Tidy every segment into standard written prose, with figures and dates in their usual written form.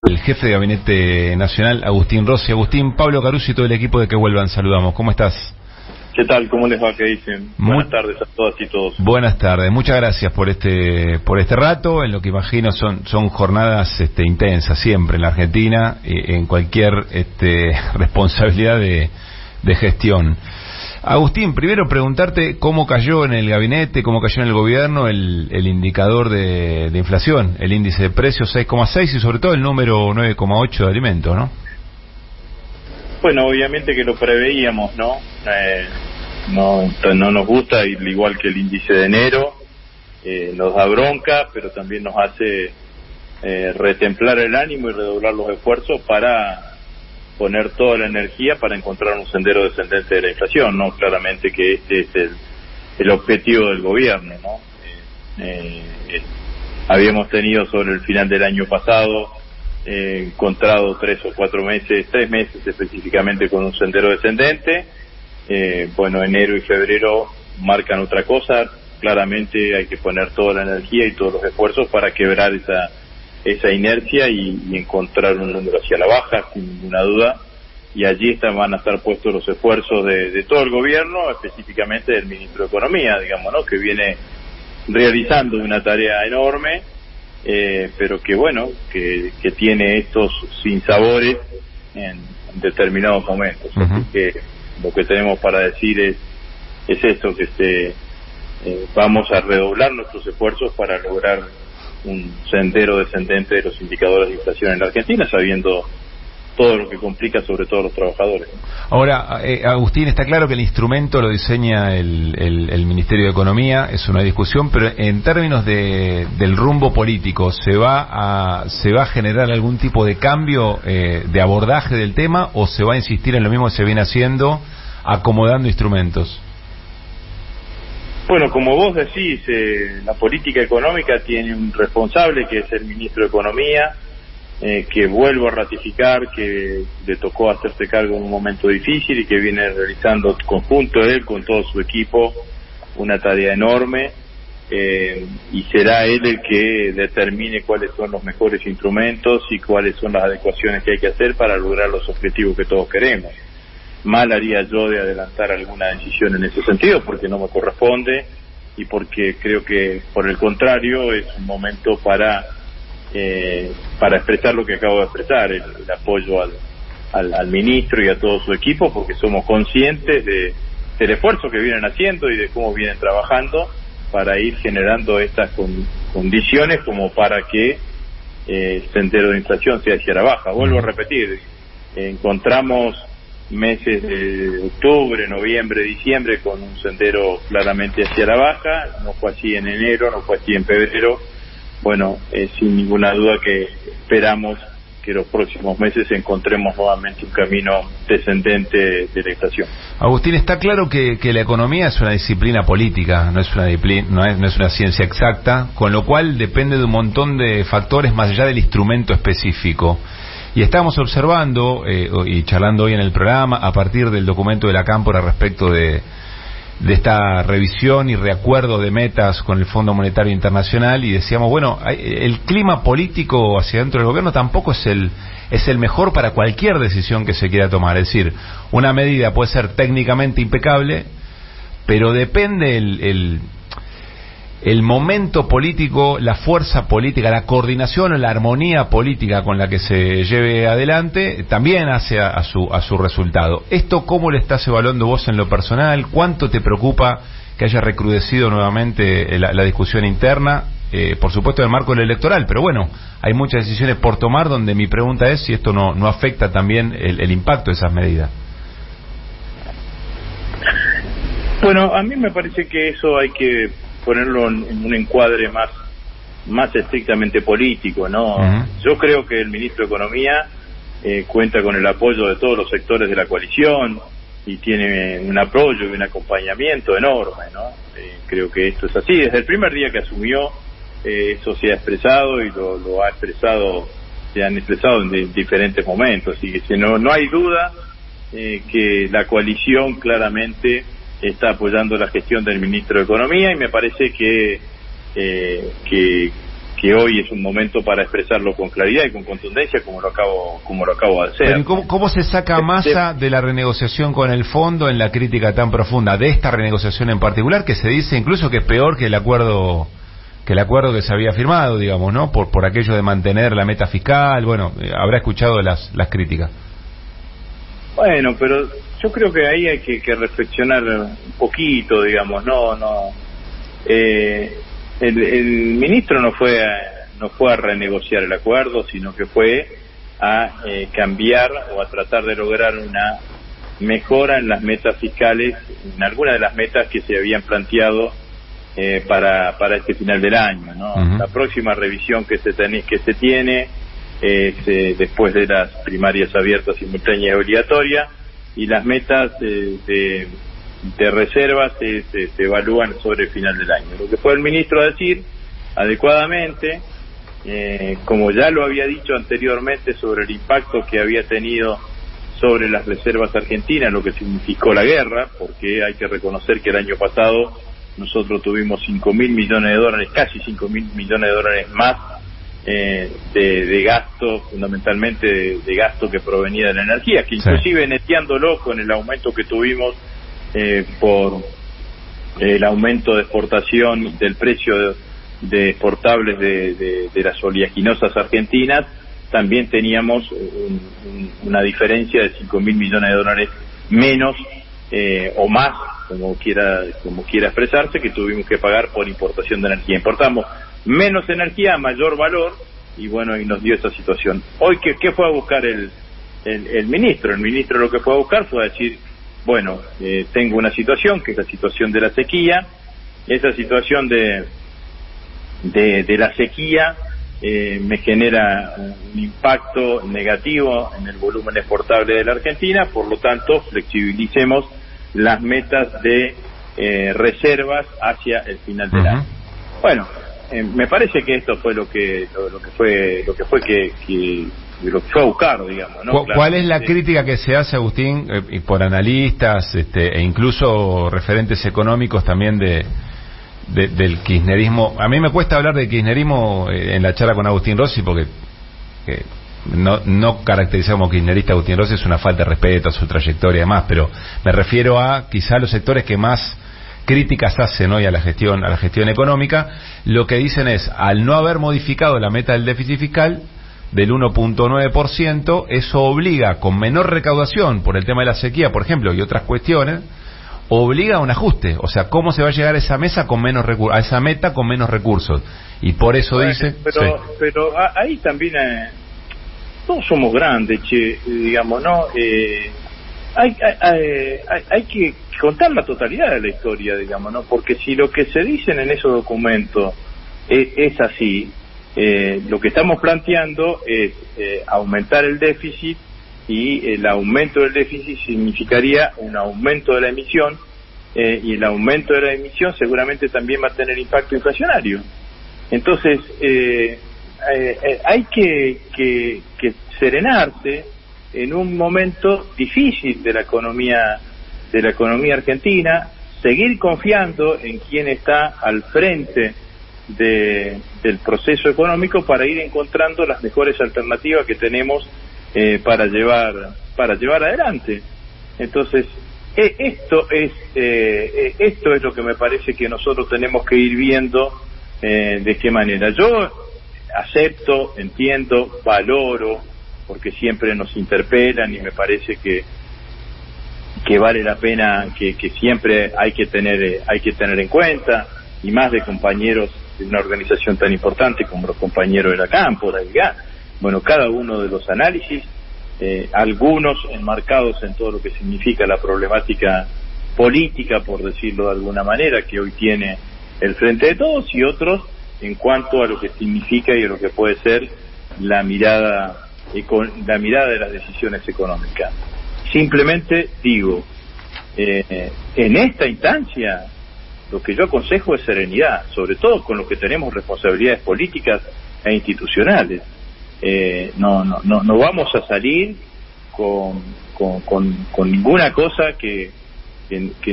El jefe de Gabinete Nacional, Agustín Rossi. Agustín, Pablo Caruso y todo el equipo de Que Vuelvan, saludamos. ¿Cómo estás? ¿Qué tal? ¿Cómo les va? ¿Qué dicen? Buenas tardes a todas y todos. Buenas tardes. Muchas gracias por este rato. En lo que imagino son jornadas intensas siempre en la Argentina, en cualquier responsabilidad de gestión. Agustín, primero preguntarte cómo cayó en el gabinete, cómo cayó en el gobierno el indicador de inflación, el índice de precios 6,6 y sobre todo el número 9,8 de alimentos, ¿no? Bueno, obviamente que lo preveíamos, ¿no? No nos gusta, igual que el índice de enero, nos da bronca, pero también nos hace retemplar el ánimo y redoblar los esfuerzos para poner toda la energía para encontrar un sendero descendente de la inflación, ¿no? Claramente que este es el objetivo del gobierno, ¿no? Habíamos tenido sobre el final del año pasado encontrado 3 meses específicamente con un sendero descendente. Bueno, enero y febrero marcan otra cosa. Claramente hay que poner toda la energía y todos los esfuerzos para quebrar esa inercia y encontrar un número hacia la baja, sin ninguna duda, y allí van a estar puestos los esfuerzos de todo el gobierno, específicamente del ministro de Economía, digamos, ¿no? Que viene realizando una tarea enorme, pero que bueno, que tiene estos sinsabores en determinados momentos. Uh-huh. Así que lo que tenemos para decir es esto, que vamos a redoblar nuestros esfuerzos para lograr un sendero descendente de los indicadores de inflación en la Argentina, sabiendo todo lo que complica sobre todo a los trabajadores. Ahora, Agustín, está claro que el instrumento lo diseña el Ministerio de Economía, es una discusión, pero en términos del rumbo político, ¿se va a generar algún tipo de cambio de abordaje del tema o se va a insistir en lo mismo que se viene haciendo, acomodando instrumentos? Bueno, como vos decís, la política económica tiene un responsable que es el ministro de Economía, que vuelvo a ratificar que le tocó hacerse cargo en un momento difícil y que viene realizando conjunto él con todo su equipo una tarea enorme, y será él el que determine cuáles son los mejores instrumentos y cuáles son las adecuaciones que hay que hacer para lograr los objetivos que todos queremos. Mal haría yo de adelantar alguna decisión en ese sentido porque no me corresponde y porque creo que por el contrario es un momento para expresar lo que acabo de expresar, el apoyo al ministro y a todo su equipo, porque somos conscientes del esfuerzo que vienen haciendo y de cómo vienen trabajando para ir generando estas condiciones como para que el sendero de inflación sea hacia la baja. Vuelvo a repetir, encontramos meses de octubre, noviembre, diciembre con un sendero claramente hacia la baja, no fue así en enero, no fue así en febrero. Bueno, sin ninguna duda que esperamos que los próximos meses encontremos nuevamente un camino descendente de la inflación. Agustín, está claro que la economía es una disciplina política, no es una ciencia exacta, con lo cual depende de un montón de factores más allá del instrumento específico. Y estábamos observando y charlando hoy en el programa a partir del documento de la Cámpora respecto de esta revisión y reacuerdo de metas con el Fondo Monetario Internacional, y decíamos, bueno, el clima político hacia dentro del gobierno tampoco es el mejor para cualquier decisión que se quiera tomar. Es decir, una medida puede ser técnicamente impecable, pero depende el momento político, la fuerza política, la coordinación o la armonía política con la que se lleve adelante, también hace a su resultado. ¿Esto cómo le estás evaluando vos en lo personal? ¿Cuánto te preocupa que haya recrudecido nuevamente la discusión interna? Por supuesto en el marco del electoral, pero bueno, hay muchas decisiones por tomar donde mi pregunta es si esto no afecta también el impacto de esas medidas. Bueno, a mí me parece que eso hay que ponerlo en un encuadre más estrictamente político, ¿no? Uh-huh. Yo creo que el ministro de Economía cuenta con el apoyo de todos los sectores de la coalición y tiene un apoyo y un acompañamiento enorme, ¿no? Creo que esto es así. Desde el primer día que asumió, eso se ha expresado y se han expresado en diferentes momentos. Así que no hay duda que la coalición claramente está apoyando la gestión del ministro de Economía, y me parece que que hoy es un momento para expresarlo con claridad y con contundencia, como lo acabo de hacer. Pero ¿cómo se saca Massa de la renegociación con el fondo en la crítica tan profunda de esta renegociación en particular, que se dice incluso que es peor que el acuerdo que se había firmado, digamos, ¿no? Por aquello de mantener la meta fiscal? Bueno, habrá escuchado las críticas. Bueno, pero yo creo que ahí hay que reflexionar un poquito, digamos, el ministro no fue a renegociar el acuerdo, sino que fue a cambiar o a tratar de lograr una mejora en las metas fiscales, en algunas de las metas que se habían planteado para este final del año, ¿no? Uh-huh. La próxima revisión que se tiene después de las primarias abiertas, simultáneas y obligatorias, y las metas de reservas se evalúan sobre el final del año. Lo que fue el ministro a decir, adecuadamente, como ya lo había dicho anteriormente, sobre el impacto que había tenido sobre las reservas argentinas, lo que significó la guerra, porque hay que reconocer que el año pasado nosotros tuvimos $5.000 millones, casi $5.000 millones más de gasto, fundamentalmente de gasto que provenía de la energía, que inclusive neteándolo con el aumento que tuvimos por el aumento de exportación del precio de exportables de las oleaginosas argentinas, también teníamos una diferencia de $5.000 millones menos o más, como quiera expresarse, que tuvimos que pagar por importación de energía. Importamos menos energía, mayor valor, y bueno, y nos dio esta situación. Hoy, ¿qué fue a buscar el ministro? El ministro lo que fue a buscar fue a decir, bueno, tengo una situación, que es la situación de la sequía. Esa situación de la sequía me genera un impacto negativo en el volumen exportable de la Argentina, por lo tanto, flexibilicemos las metas de reservas hacia el final del año. Bueno, me parece que esto fue lo que fue a buscar, digamos, ¿no? ¿Cuál es la crítica que se hace, Agustín, por analistas e incluso referentes económicos también del kirchnerismo? A mí me cuesta hablar de kirchnerismo en la charla con Agustín Rossi, porque no caracterizamos kirchnerista a Agustín Rossi, es una falta de respeto a su trayectoria y demás, pero me refiero a quizá los sectores que más críticas hacen hoy a la gestión económica. Lo que dicen es, al no haber modificado la meta del déficit fiscal del 1.9%, eso obliga, con menor recaudación por el tema de la sequía, por ejemplo, y otras cuestiones, obliga a un ajuste. O sea, ¿cómo se va a llegar a esa mesa con menos a esa meta con menos recursos? Y por eso dice... Pero ahí también todos somos grandes, digamos, ¿no? Hay que contar la totalidad de la historia, digamos, ¿no? Porque si lo que se dicen en esos documentos es así, lo que estamos planteando es aumentar el déficit, y el aumento del déficit significaría un aumento de la emisión, y el aumento de la emisión seguramente también va a tener impacto inflacionario. Entonces hay que serenarse en un momento difícil de la economía argentina, seguir confiando en quien está al frente del proceso económico para ir encontrando las mejores alternativas que tenemos para llevar adelante. Entonces esto es lo que me parece que nosotros tenemos que ir viendo de qué manera. Yo acepto, entiendo, valoro, porque siempre nos interpelan y me parece que vale la pena, que siempre hay que tener en cuenta, y más de compañeros de una organización tan importante como los compañeros de la Cámpora, bueno, cada uno de los análisis, algunos enmarcados en todo lo que significa la problemática política, por decirlo de alguna manera, que hoy tiene el Frente de Todos, y otros en cuanto a lo que significa y a lo que puede ser la mirada de las decisiones económicas. Simplemente digo, en esta instancia lo que yo aconsejo es serenidad, sobre todo con los que tenemos responsabilidades políticas e institucionales. No vamos a salir con ninguna cosa que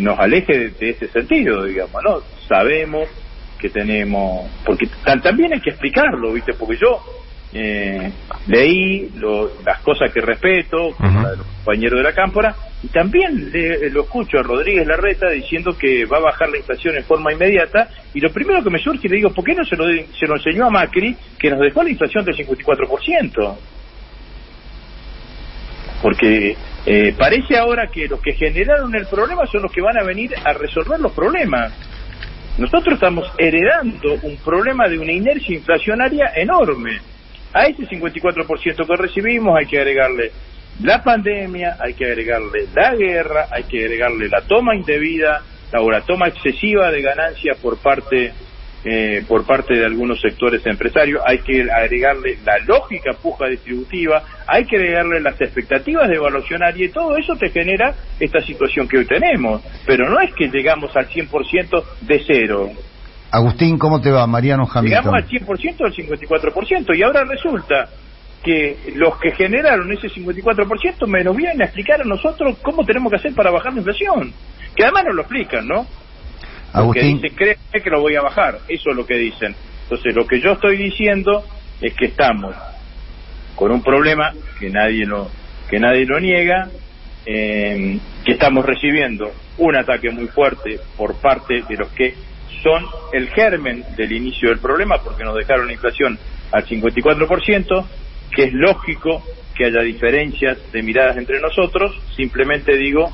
nos aleje de ese sentido, digamos, ¿no? Sabemos que tenemos, porque también hay que explicarlo, ¿viste? Porque yo leí las cosas que respeto, como la de los compañeros de la Cámpora, y también lo escucho a Rodríguez Larreta diciendo que va a bajar la inflación en forma inmediata, y lo primero que me surge, le digo, ¿por qué no se lo enseñó a Macri, que nos dejó la inflación del 54%? Porque parece ahora que los que generaron el problema son los que van a venir a resolver los problemas. Nosotros estamos heredando un problema de una inercia inflacionaria enorme. A ese 54% que recibimos hay que agregarle la pandemia, hay que agregarle la guerra, hay que agregarle la toma indebida, la toma excesiva de ganancias por parte de algunos sectores empresarios, hay que agregarle la lógica puja distributiva, hay que agregarle las expectativas de evaluacionaria, y todo eso te genera esta situación que hoy tenemos, pero no es que llegamos al 100% de cero. Agustín, ¿cómo te va? Mariano Hamilton. Llegamos al 100% al 54%, y ahora resulta que los que generaron ese 54% me nos vienen a explicar a nosotros cómo tenemos que hacer para bajar la inflación, que además nos lo explican, ¿no? Agustín, porque dicen, cree que lo voy a bajar, eso es lo que dicen. Entonces lo que yo estoy diciendo es que estamos con un problema que nadie lo niega, que estamos recibiendo un ataque muy fuerte por parte de los que son el germen del inicio del problema, porque nos dejaron la inflación al 54%, que es lógico que haya diferencias de miradas entre nosotros. Simplemente digo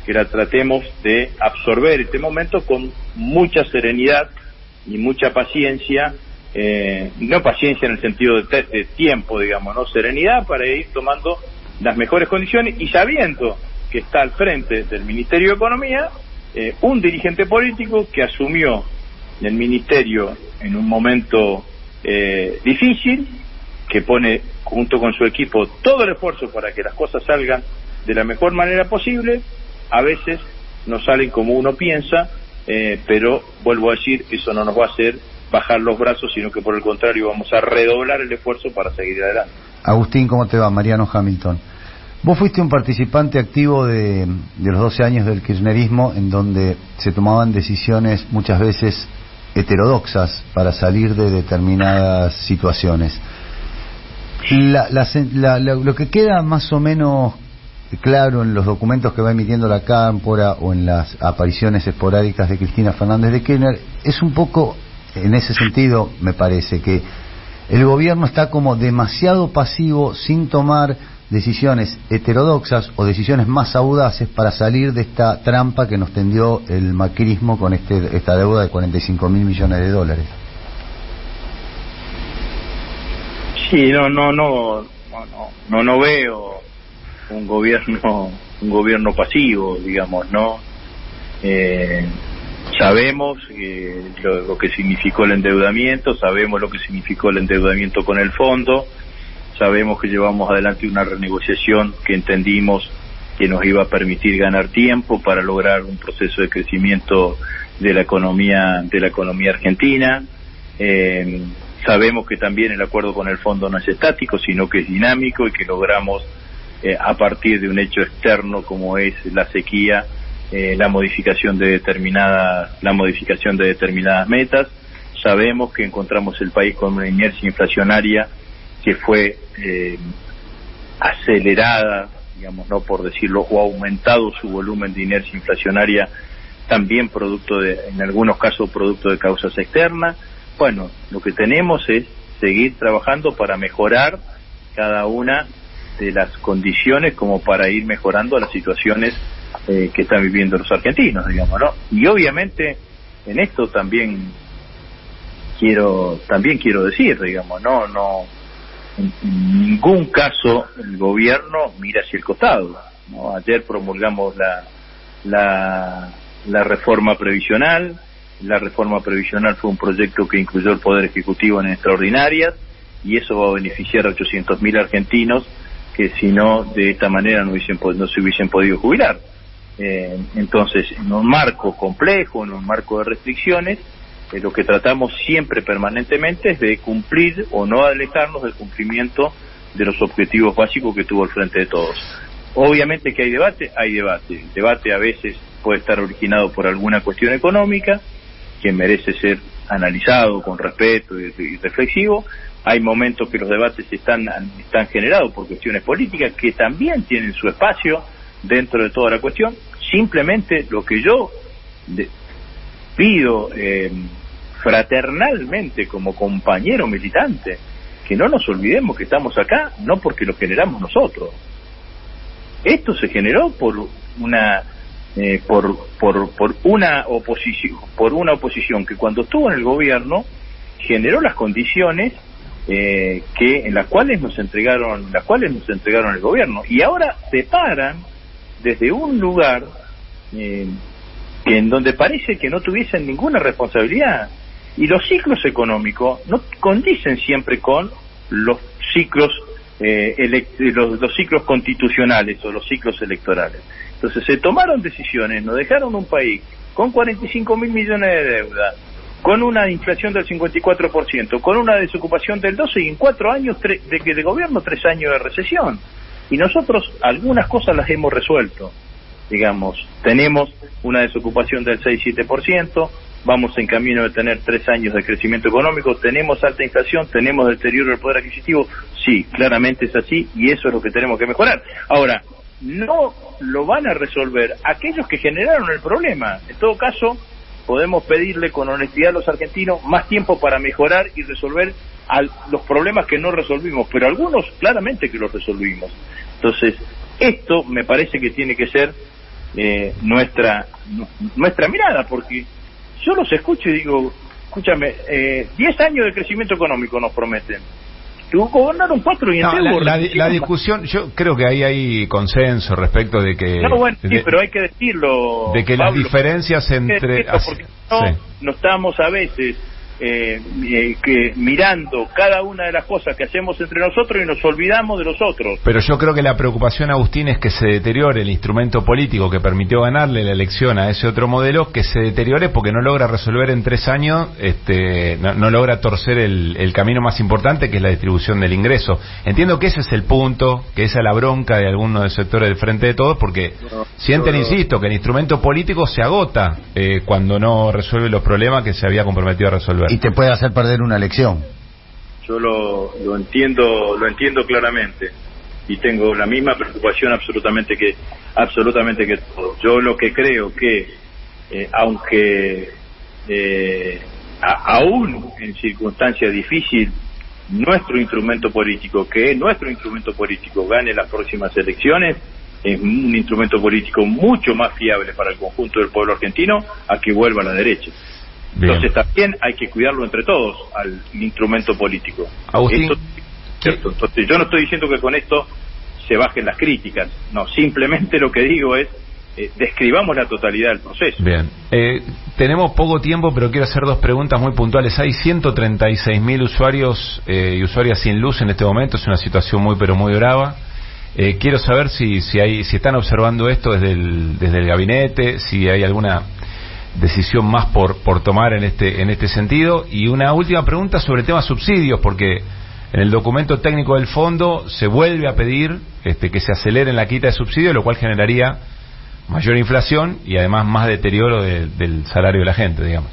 que la tratemos de absorber este momento con mucha serenidad y mucha paciencia, no paciencia en el sentido de tiempo, digamos, no, serenidad para ir tomando las mejores condiciones, y sabiendo que está al frente del Ministerio de Economía un dirigente político que asumió el ministerio en un momento difícil, que pone junto con su equipo todo el esfuerzo para que las cosas salgan de la mejor manera posible. A veces no salen como uno piensa, pero vuelvo a decir, eso no nos va a hacer bajar los brazos, sino que por el contrario vamos a redoblar el esfuerzo para seguir adelante. Agustín, ¿cómo te va? Mariano Hamilton. Vos fuiste un participante activo de los 12 años del kirchnerismo, en donde se tomaban decisiones muchas veces heterodoxas para salir de determinadas situaciones. Lo que queda más o menos claro en los documentos que va emitiendo la Cámpora o en las apariciones esporádicas de Cristina Fernández de Kirchner es un poco, en ese sentido, me parece que el gobierno está como demasiado pasivo, sin tomar decisiones heterodoxas o decisiones más audaces para salir de esta trampa que nos tendió el macrismo con esta deuda de 45.000 millones de dólares. Sí, no veo un gobierno pasivo, digamos, ¿no? Sabemos lo que significó el endeudamiento, sabemos lo que significó el endeudamiento con el fondo, sabemos que llevamos adelante una renegociación que entendimos que nos iba a permitir ganar tiempo para lograr un proceso de crecimiento de la economía argentina. Sabemos que también el acuerdo con el fondo no es estático, sino que es dinámico, y que logramos a partir de un hecho externo como es la sequía, la modificación de determinadas metas. Sabemos que encontramos el país con una inercia inflacionaria que fue acelerada, digamos, no por decirlo, o aumentado su volumen de inercia inflacionaria, también en algunos casos producto de causas externas. Bueno, lo que tenemos es seguir trabajando para mejorar cada una de las condiciones, como para ir mejorando las situaciones que están viviendo los argentinos, digamos, ¿no? Y obviamente en esto también quiero decir, digamos, no en ningún caso el gobierno mira hacia el costado, ¿no? Ayer promulgamos la reforma previsional. La reforma previsional fue un proyecto que incluyó el Poder Ejecutivo en extraordinarias, y eso va a beneficiar a 800.000 argentinos que si no, de esta manera no se hubiesen podido jubilar. Entonces, en un marco complejo, en un marco de restricciones, lo que tratamos siempre permanentemente es de cumplir o no alejarnos del cumplimiento de los objetivos básicos que tuvo el Frente de Todos. Obviamente que hay debate. El debate a veces puede estar originado por alguna cuestión económica que merece ser analizado con respeto y reflexivo. Hay momentos que los debates están generados por cuestiones políticas que también tienen su espacio dentro de toda la cuestión. Simplemente lo que yo pido fraternalmente como compañero militante, que no nos olvidemos que estamos acá no porque lo generamos nosotros. Esto se generó por una oposición que cuando estuvo en el gobierno generó las condiciones en las cuales nos entregaron el gobierno, y ahora se paran desde un lugar en donde parece que no tuviesen ninguna responsabilidad. Y los ciclos económicos no condicen siempre con los ciclos los ciclos constitucionales o los ciclos electorales. Entonces se tomaron decisiones, nos dejaron un país con 45.000 millones de deuda, con una inflación del 54%, con una desocupación del 12% y en 4 años de gobierno 3 años de recesión. Y nosotros algunas cosas las hemos resuelto. Digamos, tenemos una desocupación del 6-7%, vamos en camino de tener 3 años de crecimiento económico, tenemos alta inflación, tenemos deterioro del poder adquisitivo. Sí, claramente es así, y eso es lo que tenemos que mejorar. Ahora, no lo van a resolver aquellos que generaron el problema. En todo caso, podemos pedirle con honestidad a los argentinos más tiempo para mejorar y resolver los problemas que no resolvimos, pero algunos claramente que los resolvimos. Entonces, esto me parece que tiene que ser nuestra mirada, porque yo los escucho y digo, escúchame, 10 años de crecimiento económico nos prometen. Gobernaron 4 y la discusión, yo creo que ahí hay consenso respecto de que... No, bueno, sí, pero hay que decirlo, de que Pablo, las diferencias entre... Porque no estamos a veces que mirando cada una de las cosas que hacemos entre nosotros y nos olvidamos de los otros. Pero yo creo que la preocupación, Agustín, es que se deteriore el instrumento político que permitió ganarle la elección a ese otro modelo, que se deteriore porque no logra resolver en 3 años, no logra torcer el camino más importante, que es la distribución del ingreso. Entiendo que ese es el punto, que esa es la bronca de algunos de los sectores del Frente de Todos, porque sienten, insisto, que el instrumento político se agota cuando no resuelve los problemas que se había comprometido a resolver. Y te puede hacer perder una elección. Yo lo entiendo claramente y tengo la misma preocupación absolutamente que todos. Yo lo que creo que aunque aún en circunstancias difíciles nuestro instrumento político gane las próximas elecciones, es un instrumento político mucho más fiable para el conjunto del pueblo argentino a que vuelva a la derecha. Bien. Entonces también hay que cuidarlo entre todos al instrumento político. Agustín, ¿cierto? Entonces yo no estoy diciendo que con esto se bajen las críticas, no, simplemente lo que digo es describamos la totalidad del proceso. Bien, tenemos poco tiempo, pero quiero hacer 2 preguntas muy puntuales. Hay 136.000 usuarios y usuarias sin luz en este momento, es una situación muy pero muy brava. Quiero saber si están observando esto desde el gabinete, si hay alguna decisión más por tomar en este sentido. Y una última pregunta sobre el tema subsidios, porque en el documento técnico del fondo se vuelve a pedir que se acelere la quita de subsidios, lo cual generaría mayor inflación y además más deterioro del salario de la gente, digamos.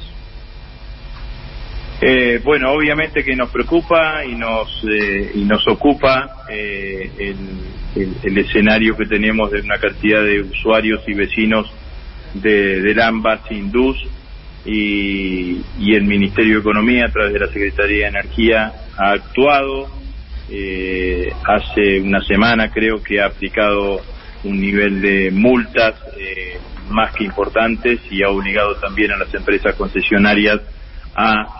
Bueno, obviamente que nos preocupa y nos ocupa el escenario que tenemos de una cantidad de usuarios y vecinos del AMBA sin luz, y el Ministerio de Economía a través de la Secretaría de Energía ha actuado. Hace una semana creo que ha aplicado un nivel de multas más que importantes y ha obligado también a las empresas concesionarias a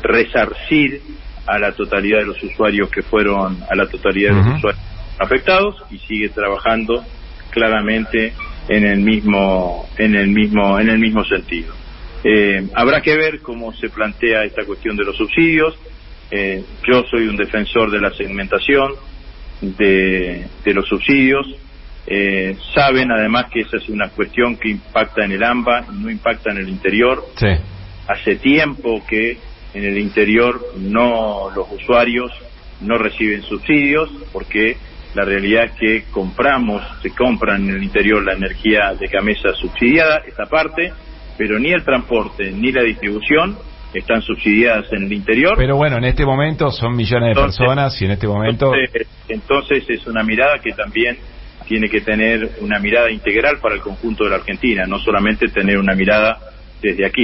resarcir a la totalidad de los usuarios usuarios afectados, y sigue trabajando claramente en el mismo sentido. Habrá que ver cómo se plantea esta cuestión de los subsidios. Yo soy un defensor de la segmentación de los subsidios. Saben además que esa es una cuestión que impacta en el AMBA y no impacta en el interior. Sí. Hace tiempo que en el interior los usuarios no reciben subsidios, porque la realidad es que se compra en el interior la energía de Gamesa subsidiada, esta parte, pero ni el transporte ni la distribución están subsidiadas en el interior. Pero bueno, en este momento son millones de personas y en este momento... Entonces es una mirada que también tiene que tener una mirada integral para el conjunto de la Argentina, no solamente tener una mirada desde aquí.